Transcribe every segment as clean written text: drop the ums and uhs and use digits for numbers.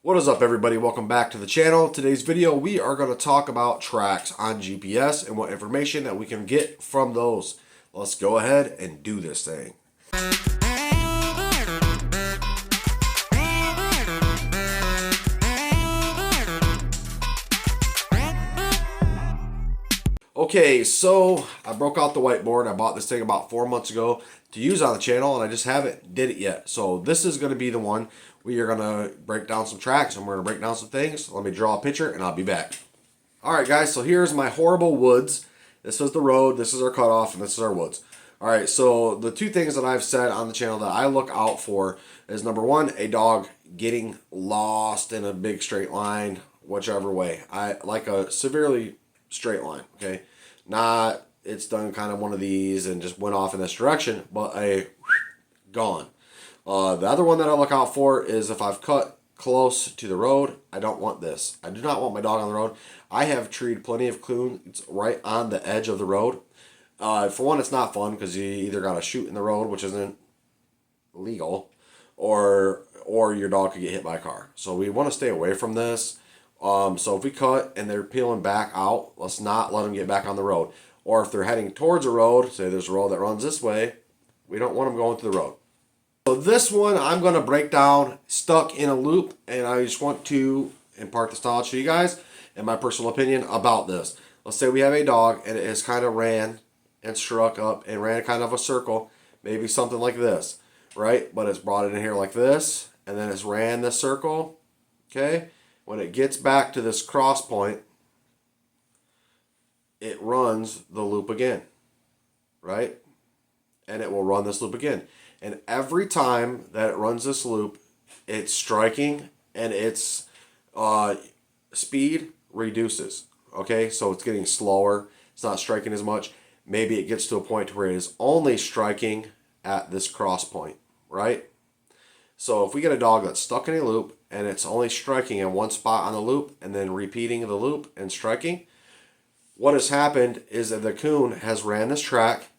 What is up, everybody? Welcome back to the channel. Today's video we are going to talk about tracks on GPS and what information that we can get from those. Let's go ahead and do this thing. Okay, so I broke out the whiteboard. I bought this thing about 4 months ago to use on the channel, and I just haven't did it yet. So this is going to be the one. We are going to break down some tracks, and we're going to break down some things. Let me draw a picture, and I'll be back. All right, guys, so here's my horrible woods. This is the road, this is our cutoff, and this is our woods. All right, so the two things that I've said on the channel that I look out for is, number one, a dog getting lost in a big straight line, whichever way. I like a severely straight line, okay? Not it's done kind of one of these and just went off in this direction, but a gone. The other one that I look out for is if I've cut close to the road, I don't want this. I do not want my dog on the road. I have treed plenty of coons right on the edge of the road. For one, it's not fun because you either got to shoot in the road, which isn't legal, or your dog could get hit by a car. So we want to stay away from this. So if we cut and they're peeling back out, let's not let them get back on the road. Or if they're heading towards a road, say there's a road that runs this way, we don't want them going to the road. So this one I'm going to break down stuck in a loop, and I just want to impart this knowledge to you guys and my personal opinion about this. Let's say we have a dog and it has kind of ran and struck up and ran kind of a circle, maybe something like this, right? But it's brought it in here like this, and then it's ran this circle, okay? When it gets back to this cross point, it runs the loop again, right? And it will run this loop again. And every time that it runs this loop, it's striking and its speed reduces, okay? So it's getting slower. It's not striking as much. Maybe it gets to a point where it is only striking at this cross point, right? So if we get a dog that's stuck in a loop and it's only striking in one spot on the loop and then repeating the loop and striking, what has happened is that the coon has ran this track,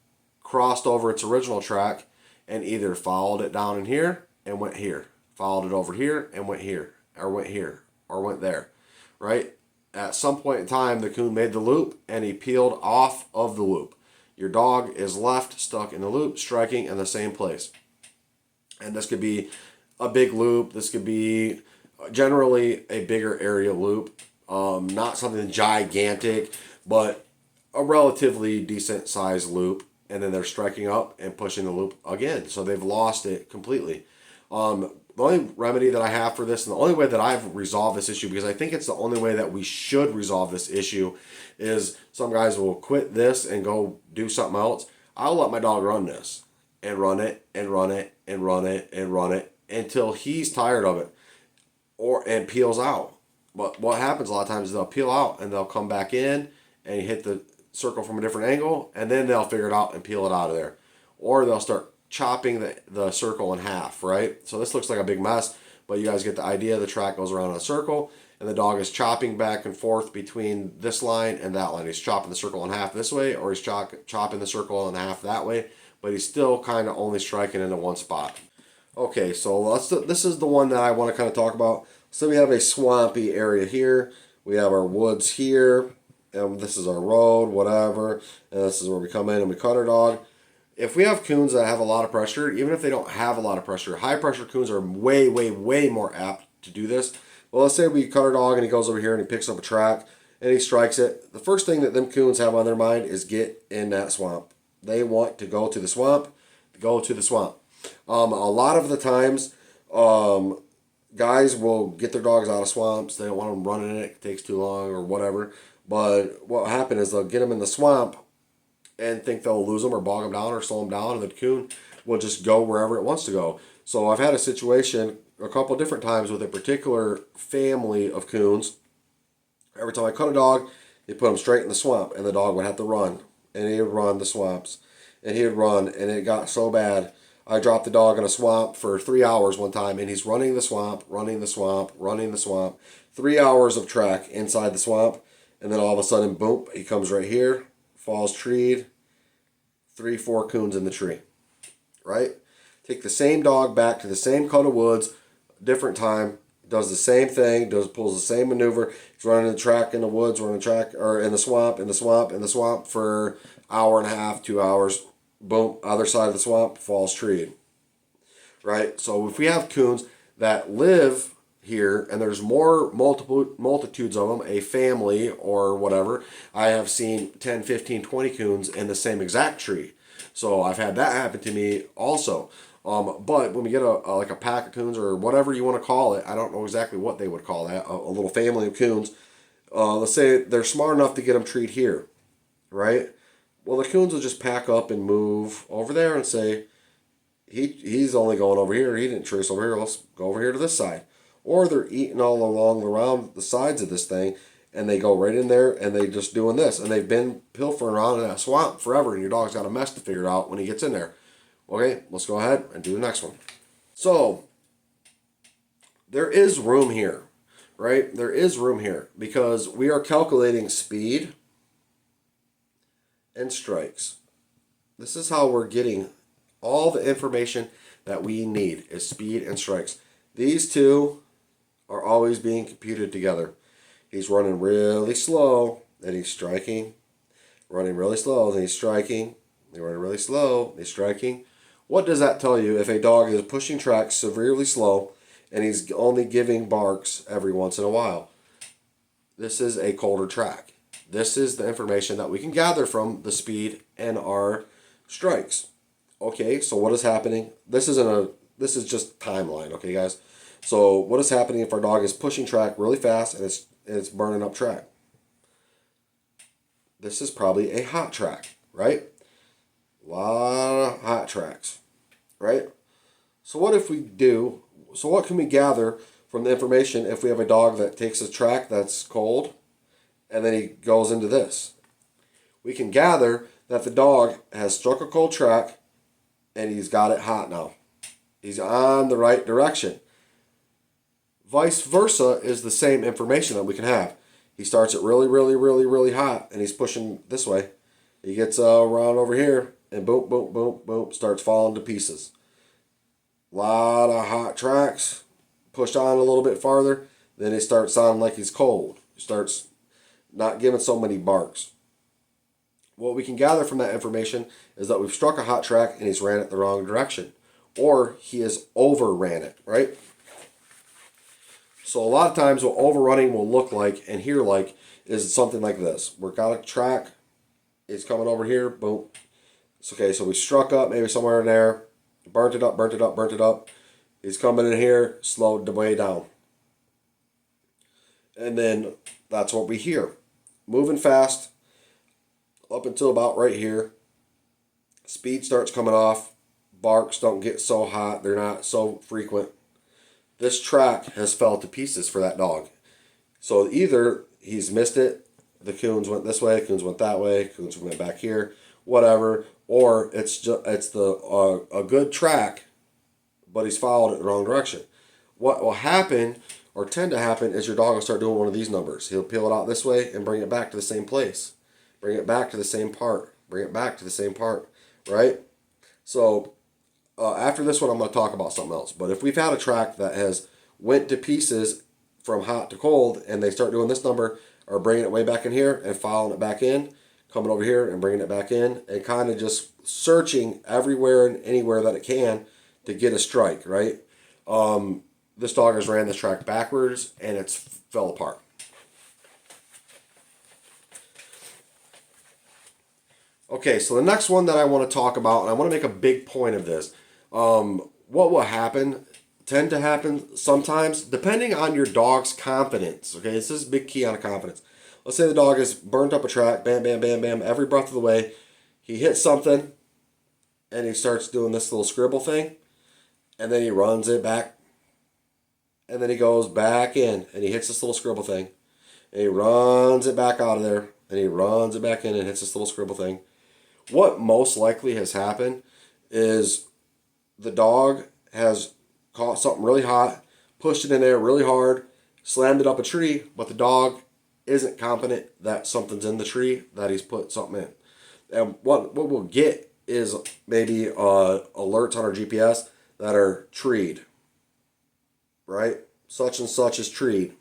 crossed over its original track, and either followed it down in here and went here, followed it over here and went here, or went there, right? At some point in time, the coon made the loop and he peeled off of the loop. Your dog is left stuck in the loop, striking in the same place. And this could be a big loop. This could be generally a bigger area loop. Not something gigantic, but a relatively decent sized loop. And then they're striking up and pushing the loop again. So they've lost it completely. The only remedy that I have for this, and the only way that I've resolved this issue, because I think it's the only way that we should resolve this issue, is some guys will quit this and go do something else. I'll let my dog run this and run it and run it and run it and run it until he's tired of it and peels out. But what happens a lot of times is they'll peel out and they'll come back in and hit the circle from a different angle, and then they'll figure it out and peel it out of there. Or they'll start chopping the circle in half, right? So this looks like a big mess, but you guys get the idea. The track goes around in a circle, and the dog is chopping back and forth between this line and that line. He's chopping the circle in half this way, or he's chopping the circle in half that way, but he's still kind of only striking into one spot. Okay, so this is the one that I want to kind of talk about. So we have a swampy area here. We have our woods here. And this is our road, whatever. And this is where we come in and we cut our dog. If we have coons that have a lot of pressure, even if they don't have a lot of pressure, high pressure coons are way, way, way more apt to do this. Well, let's say we cut our dog and he goes over here and he picks up a track and he strikes it. The first thing that them coons have on their mind is get in that swamp. They want to go to the swamp, go to the swamp. A lot of the times, guys will get their dogs out of swamps. They don't want them running in it. It takes too long or whatever. But what will happen is they'll get them in the swamp and think they'll lose them or bog them down or slow them down, and the coon will just go wherever it wants to go. So I've had a situation a couple different times with a particular family of coons. Every time I cut a dog, they put him straight in the swamp, and the dog would have to run. And he would run the swamps. And he would run, and it got so bad. I dropped the dog in a swamp for 3 hours one time, and he's running the swamp, running the swamp, running the swamp. 3 hours of track inside the swamp. And then all of a sudden, boom, he comes right here, falls treed, 3-4 coons in the tree, right? Take the same dog back to the same cut of woods, different time, does the same thing, pulls the same maneuver. He's running the track in the woods, running the track, or in the swamp for hour and a half, 2 hours. Boom, other side of the swamp, falls treed. Right? So if we have coons that live here, and there's multitudes of them, a family or whatever, I have seen 10, 15, 20 coons in the same exact tree. So I've had that happen to me also. But when we get like a pack of coons or whatever you want to call it, I don't know exactly what they would call that, a little family of coons. Let's say they're smart enough to get them treed here, right? Well, the coons will just pack up and move over there and say, he's only going over here. He didn't trace over here. Let's go over here to this side. Or they're eating all along around the sides of this thing, and they go right in there and they just doing this. And they've been pilfering around in that swamp forever, and your dog's got a mess to figure out when he gets in there. Okay, let's go ahead and do the next one. So, there is room here, right? There is room here because we are calculating speed and strikes. This is how we're getting all the information that we need is speed and strikes. These two are always being computed together. He's running really slow, and he's striking. Running really slow, and he's striking. He's running really slow, and he's striking. What does that tell you if a dog is pushing tracks severely slow and he's only giving barks every once in a while? This is a colder track. This is the information that we can gather from the speed and our strikes. Okay, so what is happening? This is just timeline, okay, guys? So what is happening if our dog is pushing track really fast and it's burning up track? This is probably a hot track, right? A lot of hot tracks, right? So what can we gather from the information if we have a dog that takes a track that's cold and then he goes into this? We can gather that the dog has struck a cold track and he's got it hot now. He's on the right direction. Vice versa is the same information that we can have. He starts it really, really, really, really hot and he's pushing this way. He gets around over here and boom, boom, boom, boom, starts falling to pieces. A lot of hot tracks, pushed on a little bit farther, then he starts sounding like he's cold. He starts not giving so many barks. What we can gather from that information is that we've struck a hot track and he's ran it the wrong direction. Or he has overran it, right? So a lot of times what overrunning will look like and hear like is something like this. We've got a track, it's coming over here, boom. It's okay, so we struck up maybe somewhere in there, burnt it up, burnt it up, burnt it up. He's coming in here, slowed the way down. And then that's what we hear. Moving fast up until about right here. Speed starts coming off. Barks don't get so hot. They're not so frequent. This track has fell to pieces for that dog. So either he's missed it, the coons went this way, coons went that way, coons went back here, whatever, or it's a good track, but he's followed it the wrong direction. What will happen or tend to happen is your dog will start doing one of these numbers. He'll peel it out this way and bring it back to the same place. Bring it back to the same part. Bring it back to the same part, right? So after this one, I'm going to talk about something else. But if we've had a track that has went to pieces from hot to cold, and they start doing this number, or bringing it way back in here and following it back in, coming over here and bringing it back in, and kind of just searching everywhere and anywhere that it can to get a strike, right? This dog has ran this track backwards, and it's fell apart. Okay, so the next one that I want to talk about, and I want to make a big point of this. What will tend to happen sometimes, depending on your dog's confidence. Okay, this is a big key on confidence. Let's say the dog has burnt up a track, bam, bam, bam, bam, every breath of the way. He hits something, and he starts doing this little scribble thing, and then he runs it back, and then he goes back in, and he hits this little scribble thing, and he runs it back out of there, and he runs it back in and hits this little scribble thing. What most likely has happened is the dog has caught something really hot, pushed it in there really hard, slammed it up a tree, but the dog isn't confident that something's in the tree, that he's put something in. And what we'll get is maybe alerts on our GPS that are treed, right? such and such is treed.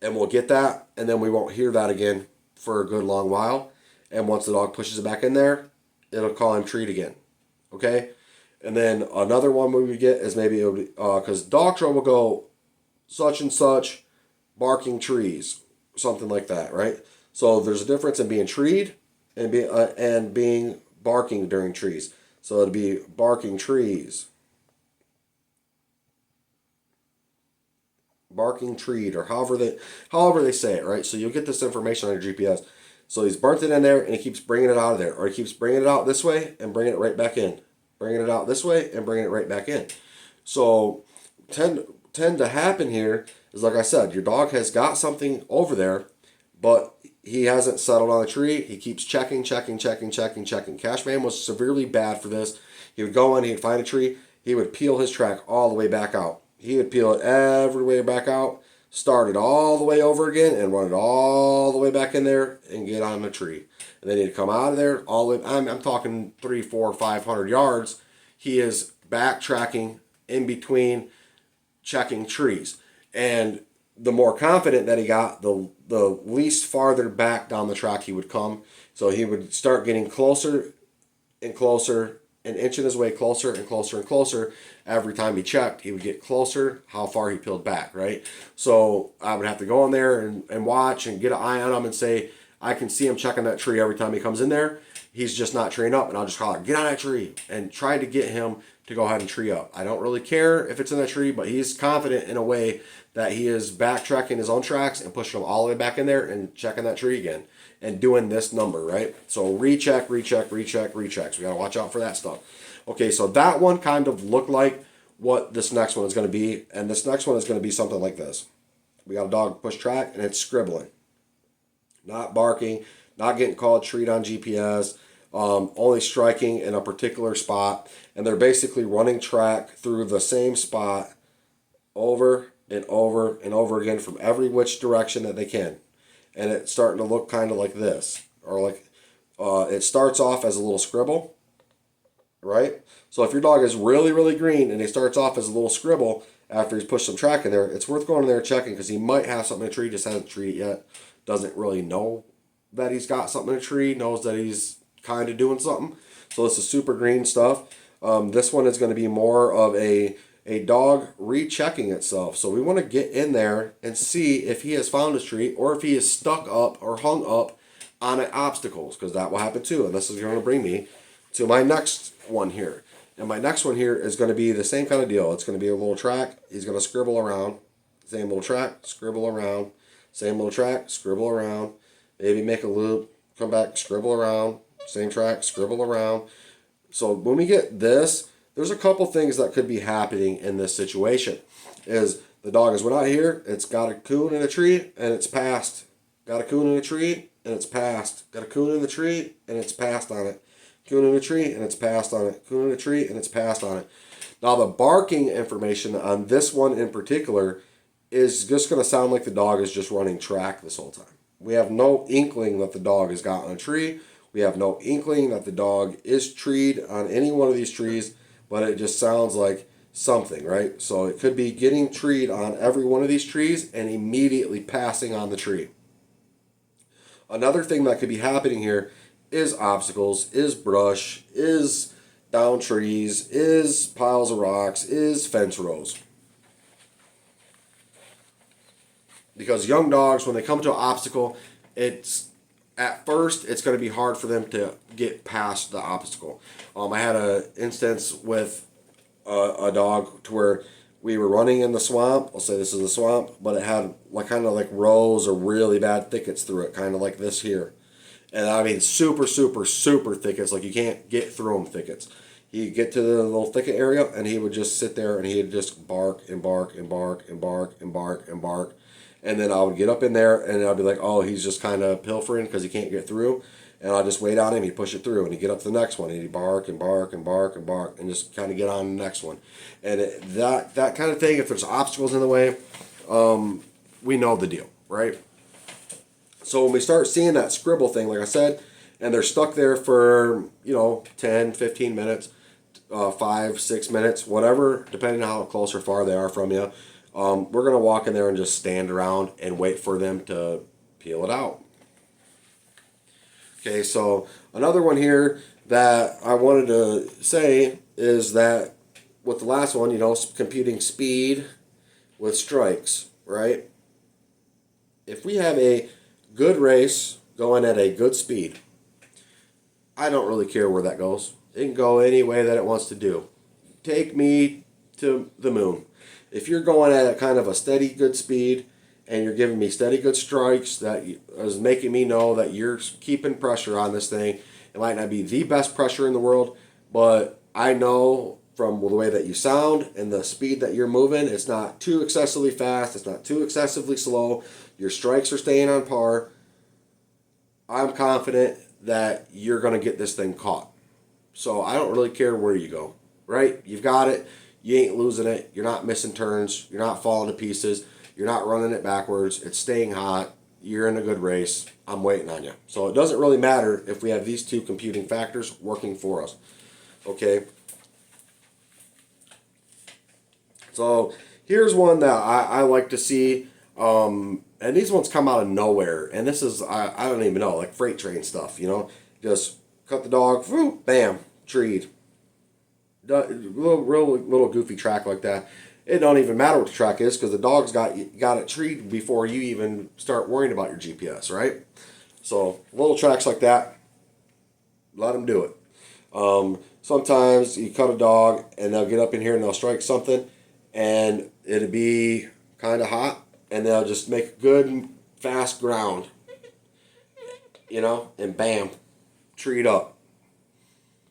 And we'll get that, and then we won't hear that again for a good long while. And once the dog pushes it back in there, it'll call him treat again. Okay? And then another one we would get is maybe, because Dogtra will go such and such barking trees, something like that, right? So there's a difference in being treed and being barking during trees. So it'd be barking trees. Barking treed, or however they say it, right? So you'll get this information on your GPS. So he's burnt it in there, and he keeps bringing it out of there, or he keeps bringing it out this way and bringing it right back in, bringing it out this way and bringing it right back in. So tend to happen here is, like I said, your dog has got something over there, but he hasn't settled on a tree. He keeps checking. Cashman was severely bad for this. He would go in, he'd find a tree, he would peel his track all the way back out. He would peel it every way back out, start it all the way over again, and run it all the way back in there and get on the tree. And then he'd come out of there all the way. I'm talking 300, 400, 500 yards. He is backtracking in between checking trees. And the more confident that he got, the least farther back down the track he would come. So he would start getting closer and closer, and inching his way closer and closer and closer. Every time he checked, he would get closer how far he peeled back, right? So I would have to go in there and watch and get an eye on him and say, I can see him checking that tree every time he comes in there. He's just not treeing up, and I'll just call it, get on that tree, and try to get him to go ahead and tree up. I don't really care if it's in that tree, but he's confident in a way that he is backtracking his own tracks and pushing them all the way back in there and checking that tree again and doing this number, right? So recheck. So we got to watch out for that stuff. Okay, so that one kind of looked like what this next one is going to be, and this next one is going to be something like this. We got a dog push track, and it's scribbling. Not barking, not getting called treat on GPS, only striking in a particular spot, and they're basically running track through the same spot over and over and over again from every which direction that they can. And it's starting to look kind of like this, or like it starts off as a little scribble, right? So if your dog is really, really green and he starts off as a little scribble after he's pushed some track in there, it's worth going in there and checking, because he might have something in a tree, just hasn't treated yet, doesn't really know that he's got something in a tree, knows that he's kind of doing something. So this is super green stuff. This one is going to be more of a dog rechecking itself. So we want to get in there and see if he has found his tree, or if he is stuck up or hung up on obstacles, because that will happen too. And this is going to bring me to my next one here. And my next one here is going to be the same kind of deal. It's going to be a little track. He's going to scribble around. Same little track, scribble around. Same little track, scribble around. Maybe make a loop, come back, scribble around. Same track, scribble around. So when we get this, there's a couple things that could be happening in this situation. Is the dog has went out here, it's got a coon in a tree, and it's passed. Got a coon in a tree, and it's passed. Got a coon in the tree, and it's passed on it. Coon in a tree, and it's passed on it. Coon in a tree, and it's passed on it. Now the barking information on this one in particular is just going to sound like the dog is just running track this whole time. We have no inkling that the dog has gotten a tree. We have no inkling that the dog is treed on any one of these trees, but it just sounds like something, right? So it could be getting treed on every one of these trees and immediately passing on the tree. Another thing that could be happening here is obstacles, is brush, is down trees, is piles of rocks, is fence rows. Because young dogs, when they come to an obstacle, at first it's going to be hard for them to get past the obstacle. I had an instance with a dog to where we were running in the swamp. I'll say this is the swamp, but it had kind of like rows of really bad thickets through it, kind of like this here. And I mean super, super, super thickets, like you can't get through them thickets. He'd get to the little thicket area, and he would just sit there, and he'd just bark and bark and bark and bark and bark and bark. And then I would get up in there, and I'd be like, oh, he's just kind of pilfering because he can't get through. And I'd just wait on him. He'd push it through, and he'd get up to the next one, and he'd bark and bark and bark and bark, and just kind of get on the next one. And that kind of thing, if there's obstacles in the way, we know the deal, right? So when we start seeing that scribble thing, like I said, and they're stuck there for, 10, 15 minutes, 5, 6 minutes, whatever, depending on how close or far they are from you, we're going to walk in there and just stand around and wait for them to peel it out. Okay, so another one here that I wanted to say is that with the last one, computing speed with strikes, right? If we have a good race going at a good speed, I don't really care where that goes. It can go any way that it wants to do. Take me to the moon. If you're going at kind of a steady good speed and you're giving me steady good strikes, that is making me know that you're keeping pressure on this thing. It might not be the best pressure in the world, but I know from the way that you sound and the speed that you're moving, it's not too excessively fast, it's not too excessively slow. Your strikes are staying on par. I'm confident that you're going to get this thing caught. So I don't really care where you go, right? You've got it. You ain't losing it. You're not missing turns. You're not falling to pieces. You're not running it backwards. It's staying hot. You're in a good race. I'm waiting on you. So it doesn't really matter if we have these two computing factors working for us. Okay. So here's one that I like to see. And these ones come out of nowhere. And this is, I don't even know, like freight train stuff, Just cut the dog, whoop, bam, treed. Little goofy track like that. It don't even matter what the track is because the dog's got it treed before you even start worrying about your GPS, right? So little tracks like that, let them do it. Sometimes you cut a dog and they'll get up in here and they'll strike something and it'll be kind of hot and they'll just make good fast ground, and bam, treed up.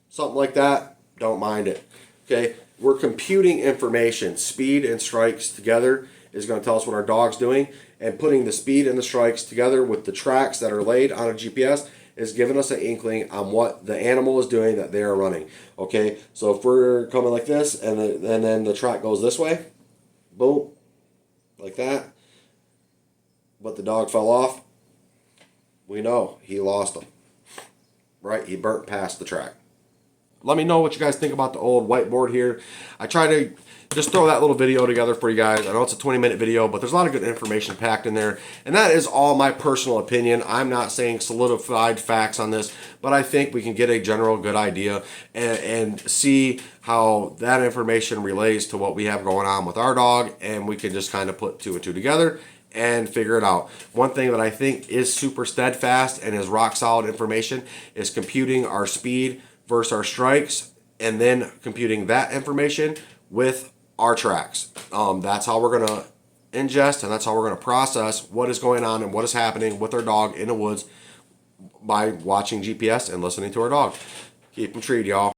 Something like that, don't mind it. Okay, we're computing information. Speed and strikes together is going to tell us what our dog's doing, and putting the speed and the strikes together with the tracks that are laid on a GPS is giving us an inkling on what the animal is doing that they are running. Okay, so if we're coming like this and then the track goes this way, boom, like that, but the dog fell off, we know he lost them, right? He burnt past the track. Let me know what you guys think about the old whiteboard here. I try to just throw that little video together for you guys. I know it's a 20-minute video, but there's a lot of good information packed in there. And that is all my personal opinion. I'm not saying solidified facts on this, but I think we can get a general good idea and see how that information relates to what we have going on with our dog. And we can just kind of put two and two together and figure it out. One thing that I think is super steadfast and is rock solid information is computing our speed versus our strikes, and then computing that information with our tracks. That's how we're going to ingest, and that's how we're going to process what is going on and what is happening with our dog in the woods by watching GPS and listening to our dog. Keep them treed, y'all.